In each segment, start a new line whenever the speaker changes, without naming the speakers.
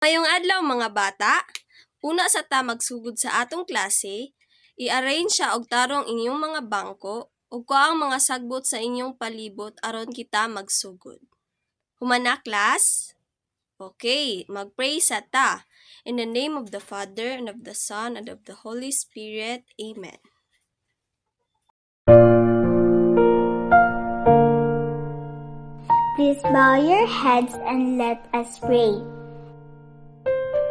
Ngayong adlaw mga bata, una sa ta magsugod sa atong klase, i-arrange siya og tarong inyong mga bangko ug kuang mga sagbot sa inyong palibot aron kita magsugod. Humana class? Okay, mag-pray sa ta. In the name of the Father, and of the Son, and of the Holy Spirit. Amen.
Please bow your heads and let us pray.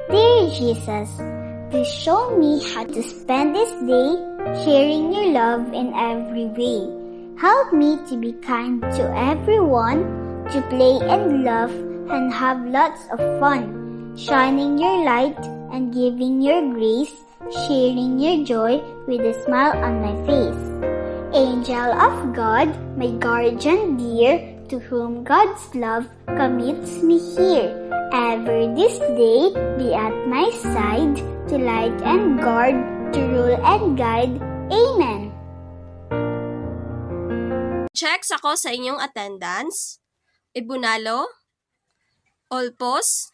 Dear Jesus, please show me how to spend this day sharing your love in every way. Help me to be kind to everyone, to play and laugh and have lots of fun, shining your light and giving your grace, sharing your joy with a smile on my face. Angel of God, my guardian dear, to whom God's love commits me here. Ever this day be at my side, to light and guard, to rule and guide. Amen.
Check ako sa inyong attendance. Ibunalo? Olpos?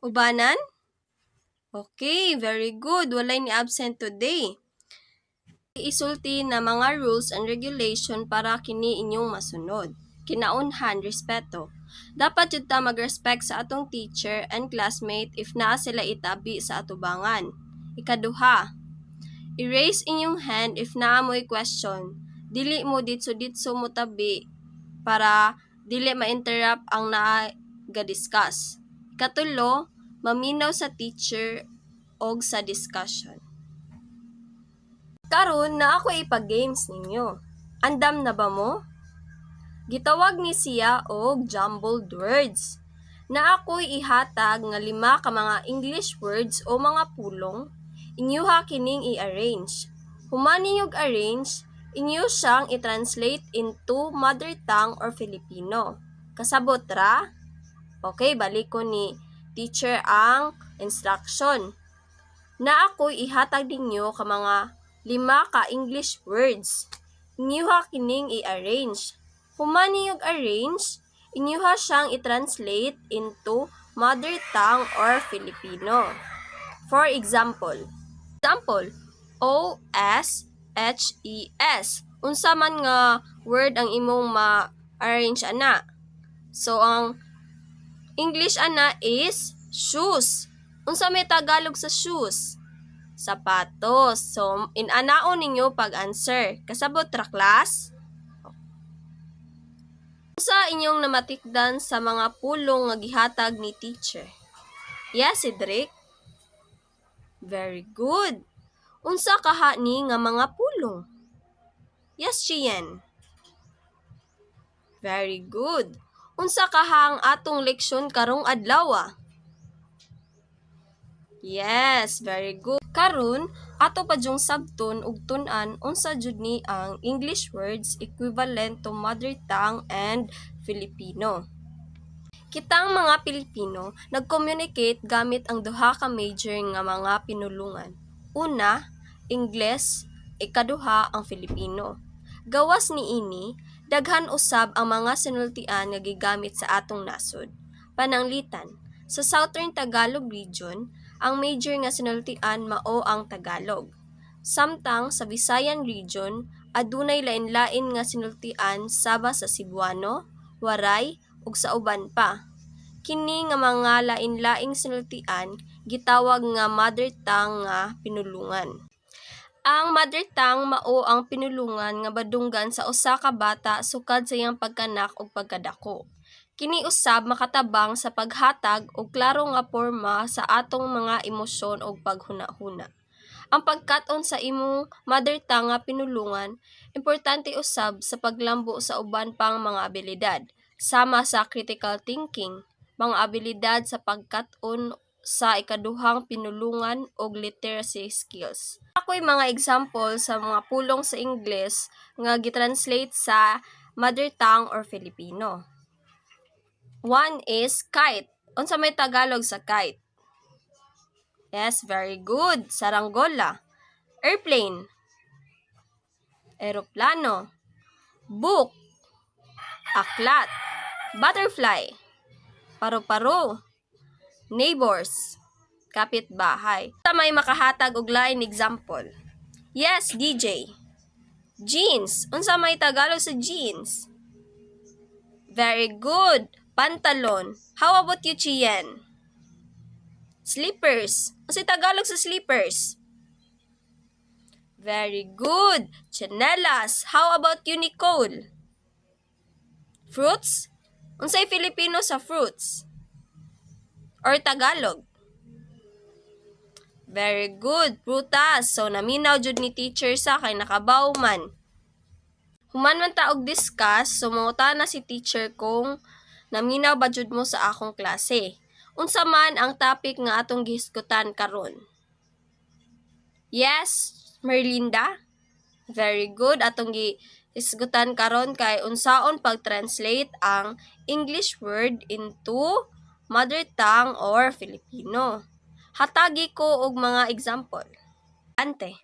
Ubanan? Okay, very good. Walay ni absent today. Isulti na mga rules and regulation para kini inyong masunod. Kinaunhan, respeto. Dapat yun ta mag-respect sa atong teacher and classmate if naa sila itabi sa atubangan. Ikaduha, i-raise inyong hand if naa mo'y question. Dili mo ditso-ditso mo tabi para dili ma-interrupt ang naa ga-discuss. Ikatulo, maminaw sa teacher og sa discussion. Karon na ako ipag-games ninyo. Andam na ba mo? Gitawag ni siya og jumbled words. Na ako'y ihatag nga 5 ka mga English words o mga pulong, inyuha kining i-arrange. Human ninyog arrange, inyo siyang i-translate into mother tongue or Filipino. Kasabot ra? Okay, balik ko ni teacher ang instruction. Na ako'y ihatag ninyo ka mga 5 ka English words. Inyuha kining i-arrange. Human niyog arrange, inyuha siyang i-translate into mother tongue or Filipino. For example, O-S-H-E-S. Unsa man nga word ang imong ma-arrange ana. So, ang English ana is shoes. Unsa may Tagalog sa shoes? Sapatos. So, inanaon ninyo pag-answer. Kasabot ra class? Unsa inyong namatikdan sa mga pulong nga gihatag ni teacher? Yes, Cedric? Very good. Unsa kaha ni nga mga pulong? Yes, Chien? Very good. Unsa kaha ang atong leksyon karong adlaw? Yes, very good. Karon, ato pa jung sabton ug tun-an unsa jud ni ang English words equivalent to mother tongue and Filipino. Kitang mga Pilipino nag-communicate gamit ang duha ka major nga mga pinulungan. Una, Ingles, ikaduha ang Filipino. Gawas niini, daghan usab ang mga sinultian nga gigamit sa atong nasod. Pananglitan, sa Southern Tagalog region, ang major nga sinultian mao ang Tagalog. Samtang sa Visayan region, adunay lain-lain nga sinultian saba sa Cebuano, Waray, ug sa uban pa. Kini nga mga lain-laing sinultian gitawag nga mother tongue nga pinulungan. Ang mother tongue mao ang pinulungan nga badunggan sa usa ka bata sukad sa iyang pagkanak ug pagkadako. Kini usab makatabang sa paghatag og klaro nga porma sa atong mga emosyon ug paghuna-huna. Ang pagkat-on sa imong mother tongue nga pinulungan, importante usab sa paglambo sa uban pang mga abilidad, sama sa critical thinking, mga abilidad sa pagkat-on sa ikaduhang pinulungan ug literacy skills. Ako'y mga example sa mga pulong sa Ingles nga gitranslate sa mother tongue or Filipino. One is kite. Unsa may Tagalog sa kite? Yes, very good. Saranggola. Airplane. Eroplano. Book. Aklat. Butterfly. Paru-paro. neighbors, kapitbahay. Sa may makahatag og lain example. Yes, DJ. Jeans. Unsa may Tagalog sa jeans? Very good. Pantalon. How about you, Chien? Slippers. Unsay Tagalog sa slippers? Very good. Chanelas. How about you, Nicole? Fruits? Unsay Filipino sa fruits? Or Tagalog? Very good. Prutas. So, naminaw jud ni teacher sa kay nakabaw man. Human man ta og discuss, sumuta na si teacher kung naminaw ba jud mo sa akong klase. Unsa man ang topic nga atong gihisgutan karon? Yes, Merlinda? Very good. Atong gihisgutan karon kay unsaon pag-translate ang English word into mother tongue or Filipino. Hatagi ko og mga example. Ante.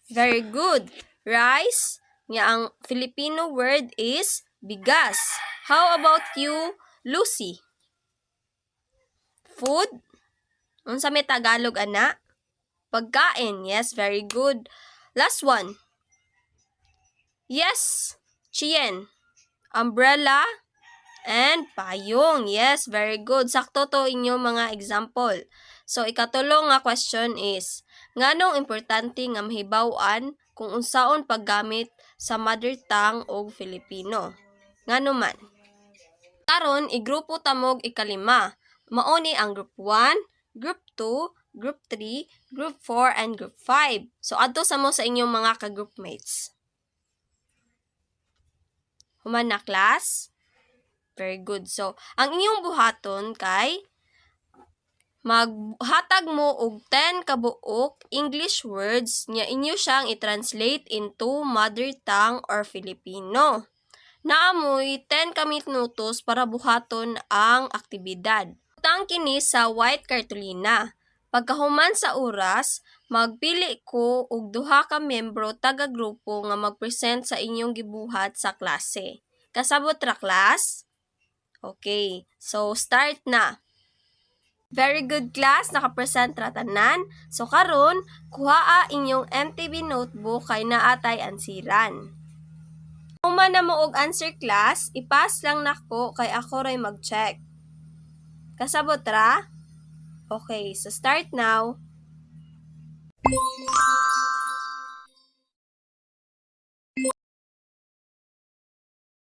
Very good. Rice, nga ang Filipino word is bigas. How about you, Lucy? Food? Unsa may Tagalog ana? Pagkain. Yes, very good. Last one. Yes, Chien. Umbrella and payong. Yes, very good. Sakto to inyo mga example. So, ikatulong nga question is, nganong importante nga mahibaw-an kung unsaon paggamit sa mother tongue o Filipino? Ngano man? Karon, igrupo tamog ikalima. Mauni ang group 1, group 2, group 3, group 4, and group 5. So, adto sa mo sa inyong mga ka-groupmates. Human na class? Very good. So, ang inyong buhaton kay maghatag mo og 10 kabuok English words nga inyo siyang i-translate into mother tongue or Filipino. Naamoy 10 ka minutos para buhaton ang aktibidad. Utang kini sa white cartolina. Pagkahuman sa oras, magpili ko og duha ka membro taga-grupo nga mag-present sa inyong gibuhat sa klase. Kasabot ra class? Okay, so start na. Very good class, nakapresent ra tanan. So karon, kuhaa inyong MTB notebook kay naatay ansiran. Kung man na mo og answer class, ipas lang nako kay ako ray mag-check. Kasabot ra? Okay, so start now.